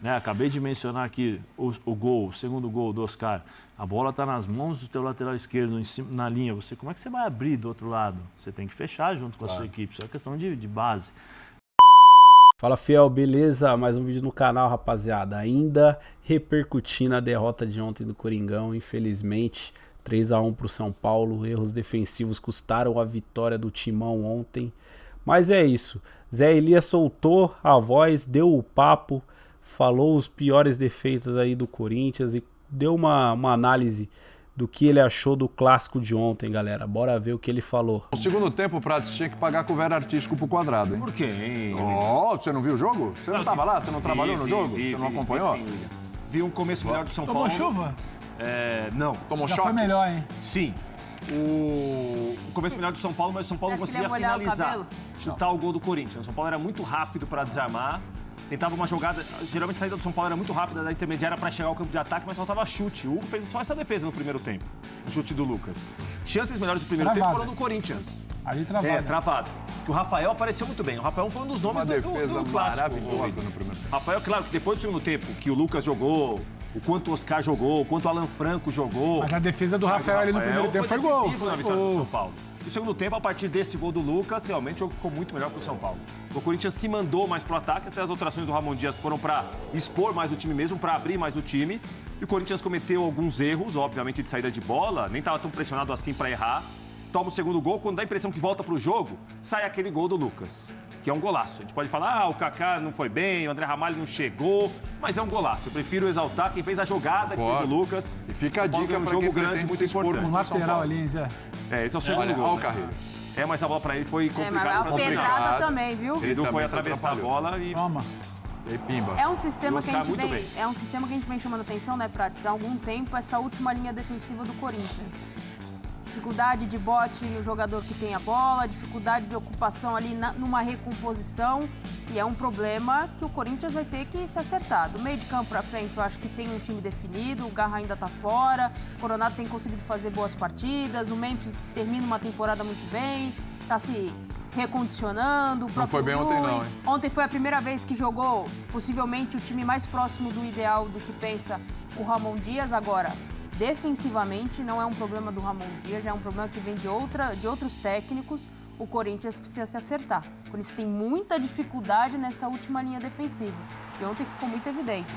né? Acabei de mencionar aqui o segundo gol do Oscar. A bola está nas mãos do teu lateral esquerdo, em cima, na linha. Como é que você vai abrir do outro lado? Você tem que fechar junto com a sua equipe. Isso é questão de base. Fala, fiel, beleza? Mais um vídeo no canal, rapaziada. Ainda repercutindo a derrota de ontem do Coringão, infelizmente. 3-1 para o São Paulo. Erros defensivos custaram a vitória do Timão ontem. Mas é isso. Zé Elias soltou a voz, deu o papo, falou os piores defeitos aí do Corinthians e deu uma análise do que ele achou do clássico de ontem, galera. Bora ver o que ele falou. No segundo tempo, o Prates tinha que pagar com o Vera artístico pro quadrado, hein? Por quê, hein? Você não viu o jogo? Você não estava lá? Você não trabalhou no jogo? Você não acompanhou? Vi um começo melhor do São Paulo. Tomou chuva? Não. Tomou Já choque? foi melhor, hein? Sim. O começo melhor do São Paulo, mas o São Paulo não Acho que ele conseguia ia molhar o finalizar, cabelo? chutar o gol do Corinthians. O São Paulo era muito rápido para desarmar, tentava uma jogada, geralmente a saída do São Paulo era muito rápida da intermediária para chegar ao campo de ataque, mas faltava chute. O Hugo fez só essa defesa no primeiro tempo, o chute do Lucas. Chances melhores do primeiro tempo foram do Corinthians. Ali travado. Travado. O Rafael apareceu muito bem. O Rafael foi um dos nomes Uma defesa do clássico. maravilhosa no primeiro tempo. Rafael, claro que depois do segundo tempo, que o Lucas jogou, o quanto o Oscar jogou, o quanto o Alan Franco jogou. Mas a defesa do Rafael ali no primeiro tempo foi gol. Decisivo na vitória do São Paulo. No segundo tempo, a partir desse gol do Lucas, realmente o jogo ficou muito melhor para o São Paulo. O Corinthians se mandou mais pro ataque, até as alterações do Ramon Dias foram para expor mais o time mesmo, para abrir mais o time. E o Corinthians cometeu alguns erros, obviamente, de saída de bola, nem estava tão pressionado assim para errar. Toma o segundo gol, quando dá a impressão que volta pro jogo, sai aquele gol do Lucas, que é um golaço. A gente pode falar, o Kaká não foi bem, o André Ramalho não chegou, mas é um golaço. Eu prefiro exaltar quem fez a jogada, que fez o Lucas. E fica a dica um para jogo quem grande, pretende muito se expor importante. Um lateral ali, hein, Zé? Esse é o segundo gol. Olha o né? Carreiro. Mas a bola para ele foi Mas complicada. é uma pedrada também, viu? Ele não foi também se atravessar a atrapalhou. bola e... Toma. E aí, pimba. É um sistema que a Oscar gente muito vem, bem. é um sistema que a gente vem chamando atenção, né, Prates? Há algum tempo, essa última linha defensiva do Corinthians. Dificuldade de bote no jogador que tem a bola, dificuldade de ocupação ali numa recomposição. E é um problema que o Corinthians vai ter que se acertar. Do meio de campo pra frente, eu acho que tem um time definido, o Garra ainda tá fora, o Coronado tem conseguido fazer boas partidas, o Memphis termina uma temporada muito bem, tá se recondicionando. O Não foi bem próprio ontem não, Yuri. hein? Ontem foi a primeira vez que jogou, possivelmente, o time mais próximo do ideal do que pensa o Ramon Dias. Agora, defensivamente, não é um problema do Ramon Dias, já é um problema que vem de outros técnicos. O Corinthians precisa se acertar. O Corinthians tem muita dificuldade nessa última linha defensiva. E ontem ficou muito evidente.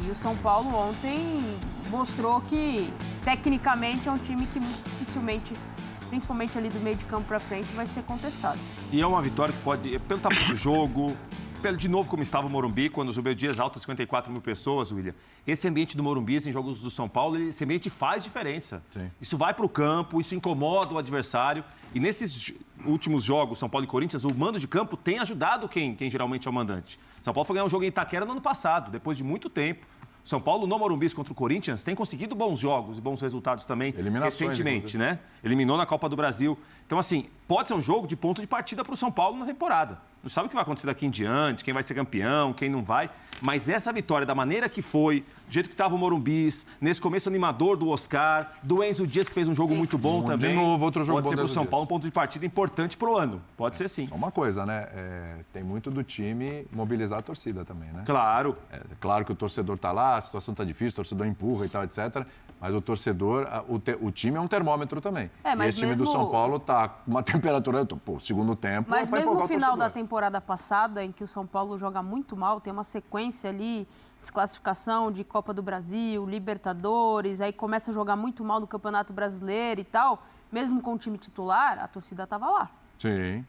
E o São Paulo ontem mostrou que, tecnicamente, é um time que muito dificilmente, principalmente ali do meio de campo para frente, vai ser contestado. E é uma vitória que pode, pelo tamanho do jogo, de novo como estava o Morumbi, quando o Zubel Dias alta 54 mil pessoas, William. Esse ambiente do Morumbi, em jogos do São Paulo, esse ambiente faz diferença. Sim. Isso vai para o campo, isso incomoda o adversário. E nesses últimos jogos, São Paulo e Corinthians, o mando de campo tem ajudado quem geralmente é o mandante. São Paulo foi ganhar um jogo em Itaquera no ano passado, depois de muito tempo. São Paulo, no Morumbi contra o Corinthians, tem conseguido bons jogos e bons resultados também recentemente, inclusive. né? Eliminou na Copa do Brasil. Então, assim, pode ser um jogo de ponto de partida para o São Paulo na temporada. Não sabe o que vai acontecer daqui em diante, quem vai ser campeão, quem não vai. Mas essa vitória, da maneira que foi, do jeito que estava o Morumbi, nesse começo animador do Oscar, do Enzo Dias, que fez um jogo muito bom também. De novo, outro jogo pode bom ser do para o Enzo São Dias. Paulo um ponto de partida importante para o ano. Pode ser sim. Uma coisa, né? Tem muito do time mobilizar a torcida também, né? Claro. Claro que o torcedor tá lá, a situação tá difícil, o torcedor empurra e tal, etc. Mas o torcedor, o time é um termômetro também. Mas e esse time do mesmo- São Paulo tá com uma temperatura, segundo tempo, Mas é pra mesmo empolgar no o final da torcedor. temporada passada, em que o São Paulo joga muito mal, tem uma sequência ali, desclassificação de Copa do Brasil, Libertadores, aí começa a jogar muito mal no Campeonato Brasileiro e tal, mesmo com o time titular, a torcida estava lá. Sim.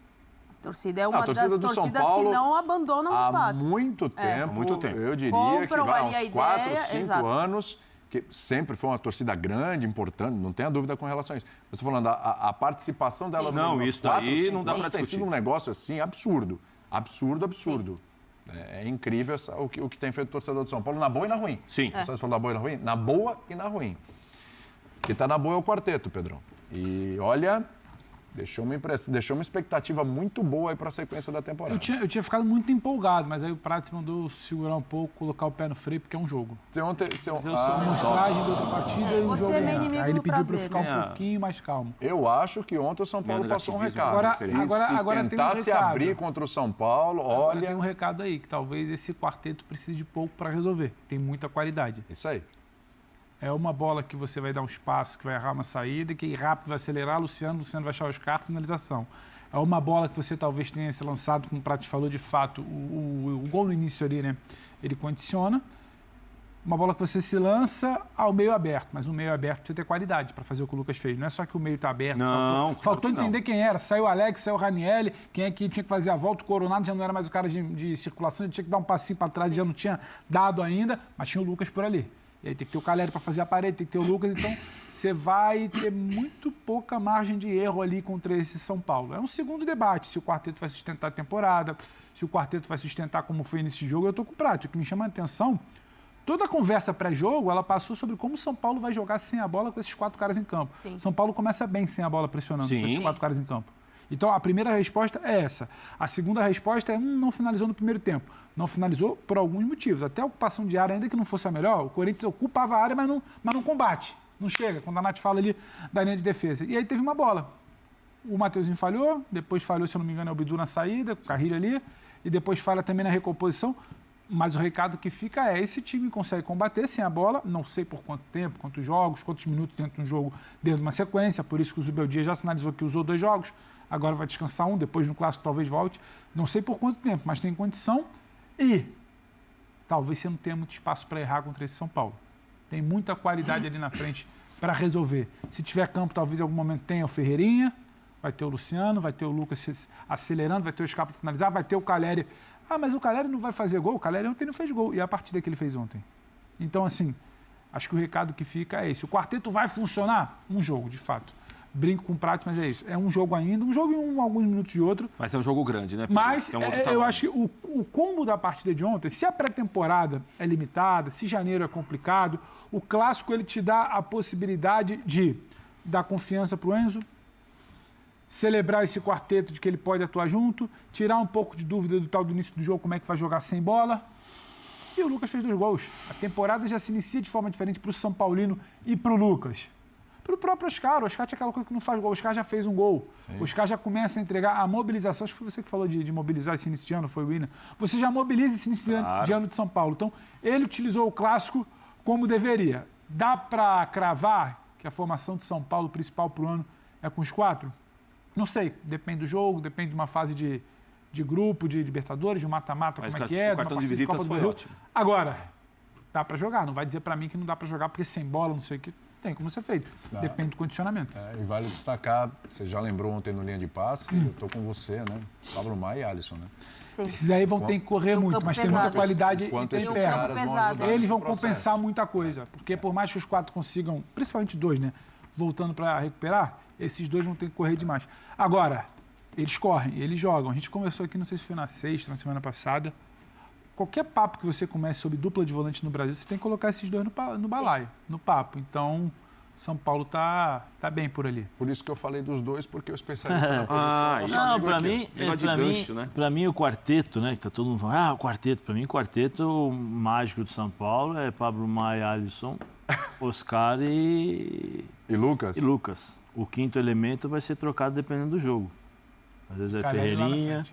A torcida é uma torcida das do São torcidas Paulo, que não abandonam de Há fato. muito tempo, muito tempo. eu diria Compram que vai ali a uns ideia, 4, 5 exato. anos, que sempre foi uma torcida grande, importante, não tenha dúvida com relação a isso. Eu estou falando, a participação dela Não, nos isso 4, daí 5 não dá anos pra tem discutir. sido um negócio assim absurdo. Absurdo. É incrível o que tem feito o torcedor de São Paulo, na boa e na ruim. Sim. Você falou na boa e na ruim? Na boa e na ruim. Que está na boa é o quarteto, Pedrão. E olha, deixou uma expectativa muito boa aí para a sequência da temporada. Eu tinha ficado muito empolgado, mas aí o Prates mandou segurar um pouco, colocar o pé no freio, porque é um jogo. Amostragem da outra partida e um jogo. Aí ele pediu para eu ficar um pouquinho mais calmo. Eu acho que ontem o São Paulo passou um recado. Agora tentar tem um se abrir contra o São Paulo, olha... Tem um recado aí, que talvez esse quarteto precise de pouco para resolver. Tem muita qualidade. Isso aí. É uma bola que você vai dar um espaço, que vai errar uma saída, que rápido vai acelerar, Luciano vai achar o Oscar, finalização. É uma bola que você talvez tenha se lançado, como o Prato falou, de fato, o gol no início ali, né? Ele condiciona. Uma bola que você se lança ao meio aberto, mas o meio aberto precisa ter qualidade para fazer o que o Lucas fez. Não é só que o meio está aberto. Não, faltou entender quem era. Saiu o Alex, saiu o Ranielli, quem é que tinha que fazer a volta. O Coronado já não era mais o cara de circulação, ele tinha que dar um passinho para trás, já não tinha dado ainda, mas tinha o Lucas por ali. E aí tem que ter o Caleri para fazer a parede, tem que ter o Lucas, então você vai ter muito pouca margem de erro ali contra esse São Paulo. É um segundo debate, se o quarteto vai sustentar a temporada, se o quarteto vai sustentar como foi nesse jogo. Eu estou com o Prato, o que me chama a atenção, toda a conversa pré-jogo, ela passou sobre como o São Paulo vai jogar sem a bola com esses 4 caras em campo. Sim. São Paulo começa bem sem a bola pressionando com esses 4 caras em campo. Então, a primeira resposta é essa. A segunda resposta é, não finalizou no primeiro tempo. Não finalizou por alguns motivos. Até a ocupação de área, ainda que não fosse a melhor, o Corinthians ocupava a área, mas não combate. Não chega, quando a Nath fala ali da linha de defesa. E aí teve uma bola. O Mateuzinho falhou, depois falhou, se eu não me engano, é o Bidu na saída, o Carrilho ali, e depois falha também na recomposição. Mas o recado que fica é, esse time consegue combater sem a bola, não sei por quanto tempo, quantos jogos, quantos minutos dentro de um jogo, dentro de uma sequência, por isso que o Zubeldia já sinalizou que usou 2 jogos, agora vai descansar um, depois no Clássico talvez volte, não sei por quanto tempo, mas tem condição e talvez você não tenha muito espaço para errar contra esse São Paulo. Tem muita qualidade ali na frente para resolver. Se tiver campo, talvez em algum momento tenha o Ferreirinha, vai ter o Luciano, vai ter o Lucas acelerando, vai ter o Oscar para finalizar, vai ter o Caleri. Ah, mas o Caleri não vai fazer gol? O Caleri ontem não fez gol. E a partida que ele fez ontem? Então, assim, acho que o recado que fica é esse. O quarteto vai funcionar? Um jogo, de fato. Brinco com o Prato, mas é isso. É um jogo ainda, um jogo em alguns minutos de outro. Mas é um jogo grande, né? Mas eu acho que o combo da partida de ontem, se a pré-temporada é limitada, se janeiro é complicado, o Clássico ele te dá a possibilidade de dar confiança para o Enzo, celebrar esse quarteto de que ele pode atuar junto, tirar um pouco de dúvida do tal do início do jogo, como é que vai jogar sem bola. E o Lucas fez 2 gols. A temporada já se inicia de forma diferente para o São Paulino e para o Lucas. Para o próprio Oscar. O Oscar tinha aquela coisa que não faz gol. O Oscar já fez um gol. Sim. O Oscar já começa a entregar a mobilização. Acho que foi você que falou de mobilizar esse início de ano, foi o Willian. Você já mobiliza esse início de ano de São Paulo. Então, ele utilizou o Clássico como deveria. Dá para cravar que a formação de São Paulo principal para o ano é com os 4? Não sei, depende do jogo, depende de uma fase de grupo, de Libertadores, de um mata-mata, como é que é. O cartão de visitas foi ótimo. Agora, dá para jogar, não vai dizer para mim que não dá para jogar porque sem bola, não sei o que, tem como ser feito. Depende do condicionamento. E vale destacar, você já lembrou ontem no linha de passe, eu estou com você, né? Pablo Maia e Alisson, né? Sim. Esses aí vão ter que correr muito, mas tem muita qualidade interna. Eles vão compensar muita coisa, porque por mais que os 4 consigam, principalmente 2, né? Voltando para recuperar, esses 2 vão ter que correr demais. Agora, eles correm, eles jogam. A gente conversou aqui, não sei se foi na sexta, na semana passada. Qualquer papo que você comece sobre dupla de volante no Brasil, você tem que colocar esses 2 no balaio, no papo. Então, São Paulo tá bem por ali. Por isso que eu falei dos 2, porque o especialista na posição... Para mim o quarteto, né, que tá todo mundo falando, o quarteto, para mim o quarteto mágico do São Paulo é Pablo Maia, Alisson, Oscar e Lucas. O 5º elemento vai ser trocado dependendo do jogo. Às vezes é Ferreirinha,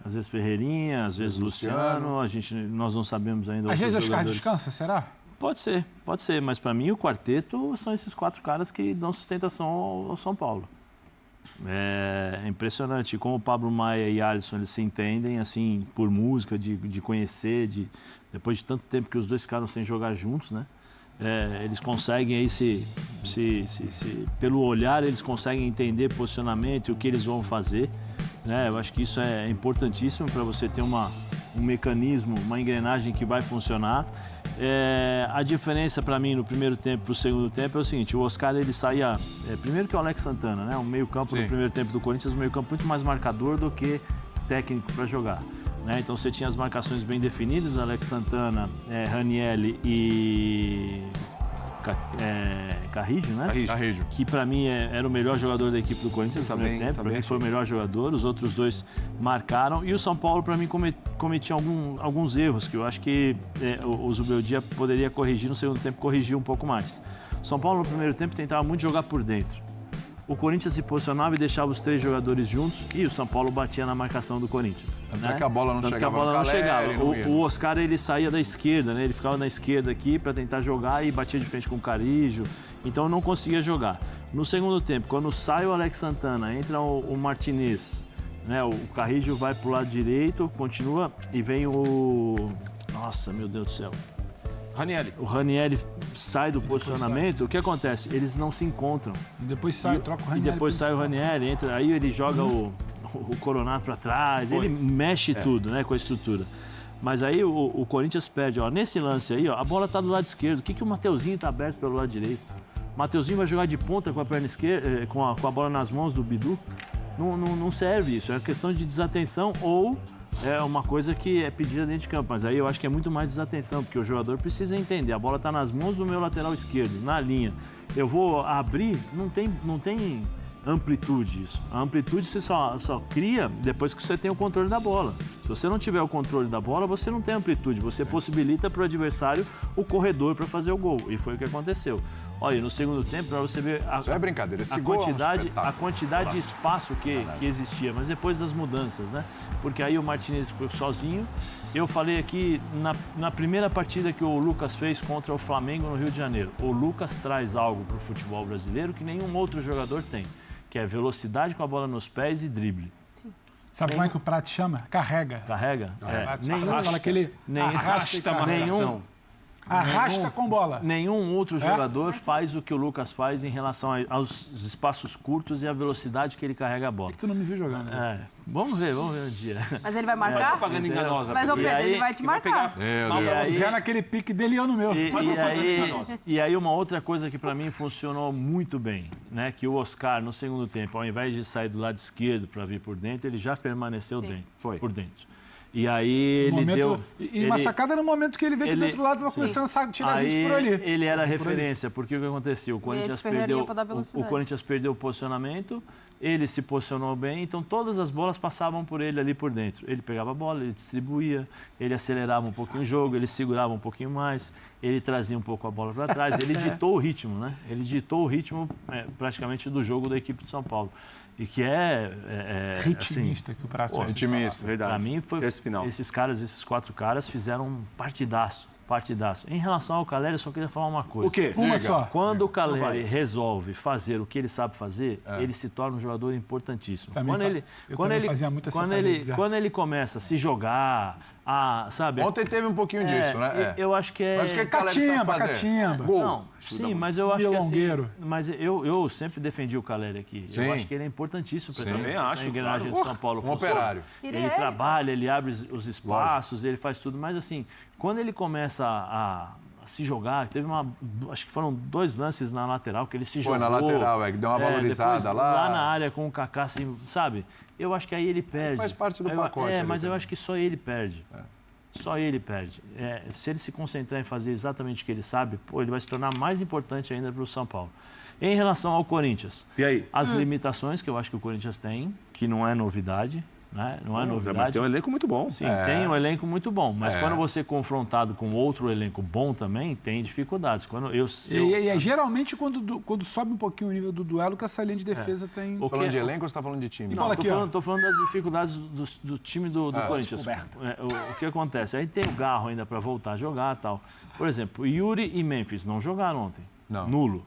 às vezes Ferreirinha, às vezes Luciano. Nós não sabemos ainda. Às vezes o Oscar descansa, será? Pode ser, mas para mim o quarteto são esses 4 caras que dão sustentação ao São Paulo. É impressionante como o Pablo Maia e Alisson eles se entendem assim por música, de conhecer, depois de tanto tempo que os 2 ficaram sem jogar juntos, né? Eles conseguem aí pelo olhar eles conseguem entender posicionamento e o que eles vão fazer, né? Eu acho que isso é importantíssimo para você ter um mecanismo, uma engrenagem que vai funcionar. A diferença para mim no primeiro tempo para o segundo tempo é o seguinte: o Oscar ele saía primeiro que o Alex Santana, né? Um meio campo no primeiro tempo do Corinthians, um meio campo muito mais marcador do que técnico para jogar. Né? Então você tinha as marcações bem definidas, Alex Santana, Ranielli e Carrillo, né? Carrillo. Que para mim era o melhor jogador da equipe do Corinthians no primeiro tempo. Para mim foi o melhor jogador, os outros dois marcaram. E o São Paulo, para mim, cometia alguns erros que eu acho que o Zubeldia poderia corrigir no segundo tempo, corrigiu um pouco mais. O São Paulo, no primeiro tempo, tentava muito jogar por dentro. O Corinthians se posicionava e deixava os 3 jogadores juntos e o São Paulo batia na marcação do Corinthians. Até que a bola não chegava. O Oscar, ele saía da esquerda, né? Ele ficava na esquerda aqui para tentar jogar e batia de frente com o Carrillo. Então não conseguia jogar. No segundo tempo, quando sai o Alex Santana, entra o Martinez, né? O Carrillo vai pro lado direito, continua e vem o... Nossa, meu Deus do céu. O Ranieri sai do posicionamento, o que acontece? Eles não se encontram. E depois sai, troca o Ranieri. E depois sai o Ranieri, entra, aí ele joga o Coronato para trás, ele mexe tudo, né, com a estrutura. Mas aí o Corinthians perde, ó, nesse lance aí, ó, a bola tá do lado esquerdo. O que o Mateuzinho tá aberto pelo lado direito? O Mateuzinho vai jogar de ponta com a perna esquerda, com a bola nas mãos do Bidu. Não serve isso, é questão de desatenção ou é uma coisa que é pedida dentro de campo. Mas aí eu acho que é muito mais desatenção, porque o jogador precisa entender, a bola está nas mãos do meu lateral esquerdo, na linha. Eu vou abrir, não tem amplitude isso. A amplitude você só cria depois que você tem o controle da bola. Se você não tiver o controle da bola, você não tem amplitude, você possibilita para o adversário o corredor para fazer o gol. E foi o que aconteceu. Olha, no segundo tempo, para você ver Isso é brincadeira. Esse a quantidade de espaço que existia, mas depois das mudanças, né? Porque aí o Martinez ficou sozinho. Eu falei aqui na primeira partida que o Lucas fez contra o Flamengo no Rio de Janeiro. O Lucas traz algo para o futebol brasileiro que nenhum outro jogador tem, que é velocidade com a bola nos pés e drible. Sabe como é que o Prat chama? Carrega. Carrega? Fala que ele arrasta a marcação. Arrasta com bola. Nenhum outro jogador faz o que o Lucas faz em relação aos espaços curtos e à velocidade que ele carrega a bola. Por que tu não me viu jogando? Vamos ver um dia. Mas ele vai marcar? Propaganda enganosa. Mas o Pedro, ele vai te marcar. Zé naquele pique dele e eu no meu. E aí uma outra coisa que para mim funcionou muito bem, né? Que o Oscar, no segundo tempo, ao invés de sair do lado esquerdo para vir por dentro, ele já permaneceu por dentro. E aí ele deu... uma sacada no momento que ele vê que do outro lado vai começando a tirar a gente por ali. Ele era referência, porque o que aconteceu? O Corinthians perdeu o posicionamento, ele se posicionou bem, então todas as bolas passavam por ele ali por dentro. Ele pegava a bola, ele distribuía, ele acelerava um pouquinho o jogo, ele segurava um pouquinho mais, ele trazia um pouco a bola para trás, ele ditou o ritmo, né? Ele ditou o ritmo praticamente do jogo da equipe de São Paulo. E que ritmista assim, que o Prato é. Ritmista. Verdade. Para mim, esses 4 caras fizeram um partidaço. Em relação ao Caleri, eu só queria falar uma coisa. O quê? Uma só. Quando o Caleri resolve fazer o que ele sabe fazer, ele se torna um jogador importantíssimo. Quando ele começa a se jogar, sabe? Ontem teve um pouquinho disso, né? Eu acho que é... Mas o que o Caleri sabe fazer? Catimba. Gol. Não, sim, mas eu acho que assim... Mas eu sempre defendi o Caleri aqui. Sim. Eu acho que ele é importantíssimo para essa engrenagem claro. do São Paulo. Um operário. Ele trabalha, ele abre os espaços, ele faz tudo. Mas assim, quando ele começa a se jogar, acho que foram 2 lances na lateral que ele se jogou. Foi na lateral, que deu uma valorizada lá na área com o Kaká, assim, sabe? Eu acho que aí ele perde. Faz parte do pacote. Mas eu acho que só ele perde. Só ele perde. Se ele se concentrar em fazer exatamente o que ele sabe, ele vai se tornar mais importante ainda para o São Paulo. Em relação ao Corinthians, e aí? As limitações que eu acho que o Corinthians tem, que não é novidade, né? Não é novidade. Mas tem um elenco muito bom. Sim, tem um elenco muito bom. Mas quando você é confrontado com outro elenco bom também, tem dificuldades. Geralmente, quando sobe um pouquinho o nível do duelo, que essa linha de defesa tem... Falando de elenco ou você está falando de time? Não, estou falando das dificuldades do time do Corinthians. O que acontece? Aí tem o Garro ainda para voltar a jogar e tal. Por exemplo, Yuri e Memphis não jogaram ontem. Não. Nulo.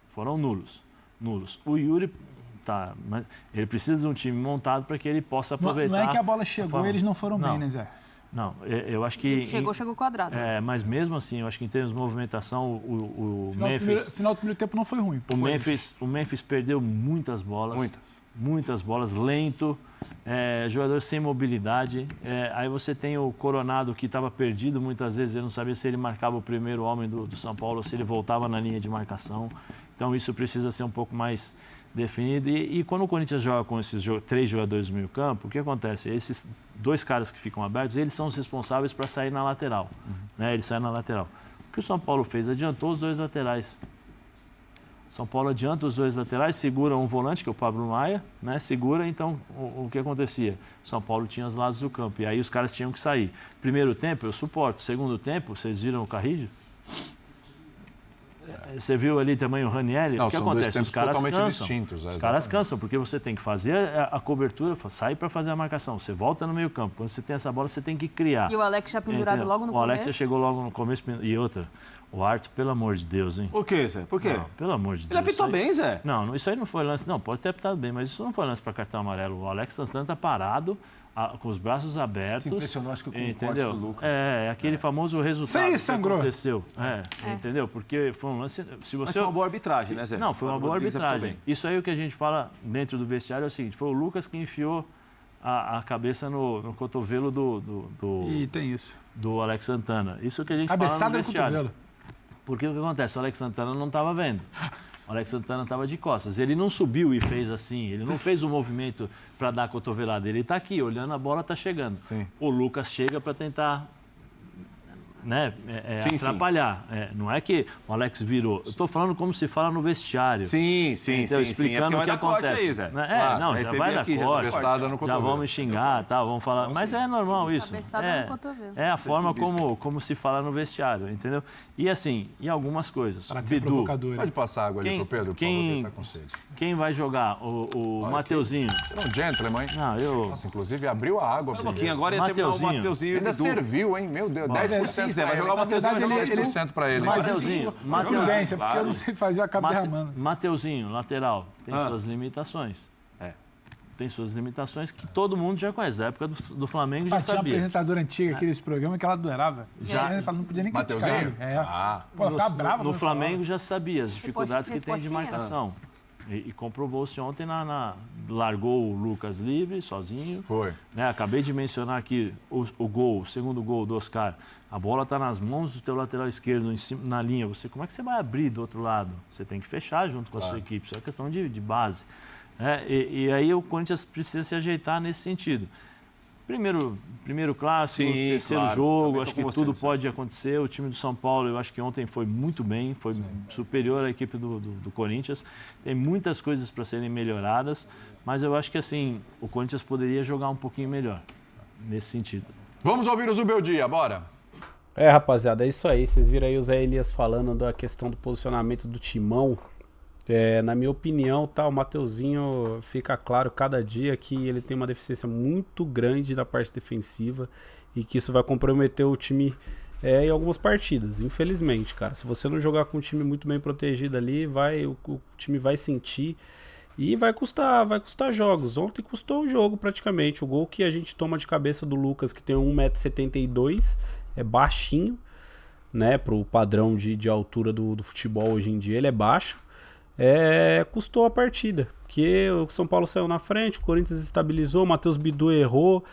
Foram nulos. O Yuri... mas ele precisa de um time montado para que ele possa aproveitar. Não é que a bola chegou e eles não foram bem, né, Zé? Não, eu acho que... Chegou quadrado. Mas mesmo assim, eu acho que em termos de movimentação, o Memphis... Final do primeiro tempo não foi ruim. O Memphis perdeu muitas bolas. Muitas bolas, lento, jogador sem mobilidade. Aí você tem o Coronado, que estava perdido muitas vezes, ele não sabia se ele marcava o primeiro homem do São Paulo ou se ele voltava na linha de marcação. Então isso precisa ser um pouco mais definido. E quando o Corinthians joga com esses 3 jogadores no meio campo, o que acontece? Esses 2 caras que ficam abertos, eles são os responsáveis para sair na lateral. Né? Eles saem na lateral. O que o São Paulo fez? Adiantou os 2 laterais. São Paulo adianta os 2 laterais, segura um volante, que é o Pablo Maia, né? Segura, então o que acontecia? São Paulo tinha os lados do campo, e aí os caras tinham que sair. Primeiro tempo, eu suporto. Segundo tempo, vocês viram o Carrillo? Você viu ali também o Ranieri? Não, o que são acontece? dois tempos Os caras totalmente cansam. distintos. Os caras cansam, porque você tem que fazer a cobertura, sai para fazer a marcação. Você volta no meio campo. Quando você tem essa bola, você tem que criar. E o Alex já pendurado Entendeu? logo no começo. O Alex já chegou logo no começo. E outra, o Arthur, pelo amor de Deus, hein? Por quê, Zé? Por quê? Não, pelo amor de Deus. Ele apitou isso aí- bem, Zé. Não, isso aí não foi lance. Não, pode ter apitado bem, mas isso não foi lance para cartão amarelo. O Alex Santana tá parado, com os braços abertos. Se impressionou, acho que com o corte entendeu? do Lucas. É, aquele famoso resultado Sim, que sangrou. aconteceu. Entendeu? Porque foi um lance... Se Mas você... foi uma boa arbitragem, né, Zé? Não, foi uma boa Rodrigues apitou arbitragem. bem. Isso aí o que a gente fala dentro do vestiário é o seguinte, foi o Lucas que enfiou a cabeça no cotovelo E tem isso. do Alex Santana. Isso que a gente fala Cabeçada no no vestiário. cotovelo. Porque o que acontece? O Alex Santana não estava vendo. O Alex Santana estava de costas. Ele não subiu e fez assim. Ele não fez um movimento para dar a cotovelada. Ele está aqui, olhando a bola, está chegando. Sim. O Lucas chega para tentar, né, Sim, sim. atrapalhar. Não é que o Alex virou. Eu estou falando como se fala no vestiário. Sim, Então, explicando o que acontece. Aí, Zé. Não, já recebi vai dar aqui, já corte, cabeçada no já cotovelo. vão me xingar, tá, vamos falar. Mas é normal isso. Cabeçada no cotovelo. É a forma como se fala no vestiário, entendeu? E assim, e algumas coisas. Para ser Bidu, provocador. Pode passar água ali Quem- pro Pedro, por quem- favor, que ele tá com sede. quem vai jogar? O Mateuzinho. É um gentleman, hein? Não, eu... Nossa, inclusive abriu a água. Um pouquinho, agora ia terminar o Mateuzinho. Mateuzinho e o Ainda Bidu. serviu, hein? Meu Deus, 10% Sim, Zé, vai pra jogar o ele. Mateuzinho, vai jogar ele- 10% pra ele. Mas Mateuzinho, Prudência, porque eu claro. não sei fazer a capa derramando. Mateuzinho, lateral, tem Ah. suas limitações. É. Tem suas limitações que todo mundo já conhece. Da época do Flamengo já Ah, tinha uma sabia. apresentadora antiga aqui desse programa que ela adorava. Já. Ela não podia nem criticar Mateuzinho? ele. É. Ah. Pô, ela ficava brava. No quando Flamengo falava. já sabia as dificuldades que tem de respostinha. marcação. E comprovou-se ontem, largou o Lucas livre, sozinho. Foi. Né? Acabei de mencionar aqui o segundo gol do Oscar. A bola está nas mãos do teu lateral esquerdo, em cima, na linha. Como é que você vai abrir do outro lado? Você tem que fechar junto com a sua equipe. Isso é questão de base. E aí o Corinthians precisa se ajeitar nesse sentido. Primeiro clássico, Sim, terceiro claro. jogo, Também acho tô que com tudo vocês. pode acontecer. O time do São Paulo, eu acho que ontem foi muito bem, foi superior à equipe do Corinthians. Tem muitas coisas para serem melhoradas, mas eu acho que assim, o Corinthians poderia jogar um pouquinho melhor nesse sentido. Vamos ouvir o Zubeldia, bora. Rapaziada, é isso aí. Vocês viram aí o Zé Elias falando da questão do posicionamento do timão. Na minha opinião, tá, o Mateuzinho fica claro cada dia que ele tem uma deficiência muito grande na parte defensiva e que isso vai comprometer o time em algumas partidas, infelizmente, cara. Se você não jogar com um time muito bem protegido ali, o time vai sentir e vai custar jogos. Ontem custou o jogo praticamente. O gol que a gente toma de cabeça do Lucas, que tem 1,72 m, é baixinho, né, pro padrão de altura do futebol hoje em dia, ele é baixo. Custou a partida, porque o São Paulo saiu na frente, o Corinthians estabilizou, o Matheus Bidu errou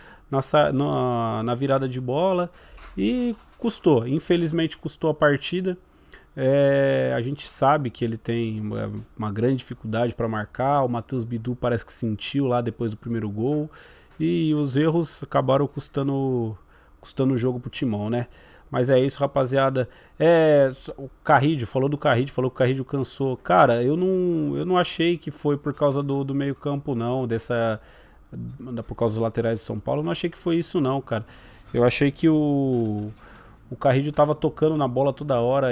na virada de bola e custou, infelizmente custou a partida. A gente sabe que ele tem uma grande dificuldade para marcar, o Matheus Bidu parece que sentiu lá depois do primeiro gol e os erros acabaram custando o jogo pro Timão, né? Mas é isso, rapaziada. O Carrillo, falou que o Carrillo cansou. Cara, eu não achei que foi por causa do meio campo, não. Por causa dos laterais de São Paulo. Eu não achei que foi isso, não, cara. Eu achei que o Carrillo tava tocando na bola toda hora.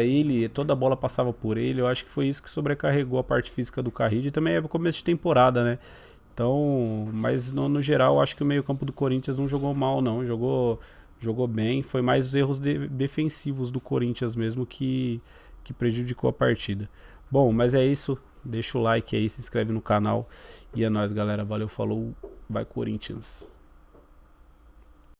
Toda a bola passava por ele. Eu acho que foi isso que sobrecarregou a parte física do Carrillo. E também é começo de temporada, né? Então, mas no geral, eu acho que o meio campo do Corinthians não jogou mal, não. Jogou bem, foi mais os erros defensivos do Corinthians mesmo que prejudicou a partida. Bom, mas é isso, deixa o like aí, se inscreve no canal e é nóis, galera, valeu, falou, vai Corinthians.